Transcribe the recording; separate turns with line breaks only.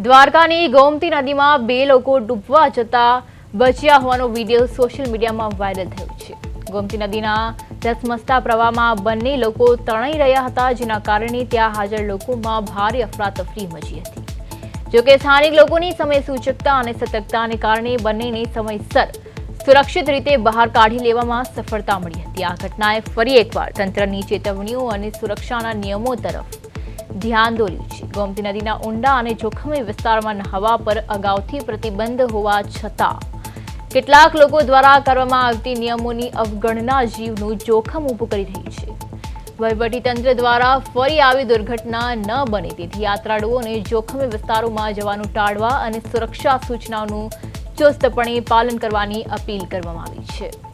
દ્વારકાની ગોમતી નદીમાં બે લોકો ડૂબવા જતા બચ્યા હોવાનો વિડીયો સોશિયલ મીડિયામાં વાયરલ થયો છે। ગોમતી નદીના ધસમસતા પ્રવાહમાં બંને લોકો તણાઈ રહ્યા હતા, જેના કારણે ત્યાં હાજર લોકોમાં ભારે અફરાતફરી મચી હતી। જોકે સ્થાનિક લોકોની સમય સૂચકતા અને સતર્કતાને કારણે બંનેને સમયસર સુરક્ષિત રીતે બહાર કાઢી લેવામાં સફળતા મળી હતી। આ ઘટનાએ ફરી એકવાર તંત્રની ચેતવણીઓ અને સુરક્ષાના નિયમો તરફ ધ્યાન દોર્યું છે। ગોમતી નદીના ઊંડા અને જોખમી વિસ્તારમાં નહાવા પર અગાઉથી પ્રતિબંધ હોવા છતાં કેટલાક લોકો દ્વારા કરવામાં આવતી નિયમોની અવગણના જીવનું જોખમ ઊભું કરી રહી છે। વહીવટીતંત્ર દ્વારા ફરી આવી દુર્ઘટના ન બને તેથી યાત્રાળુઓને જોખમી વિસ્તારોમાં જવાનું ટાળવા અને સુરક્ષા સૂચનાઓનું ચુસ્તપણે પાલન કરવાની અપીલ કરવામાં આવી છે।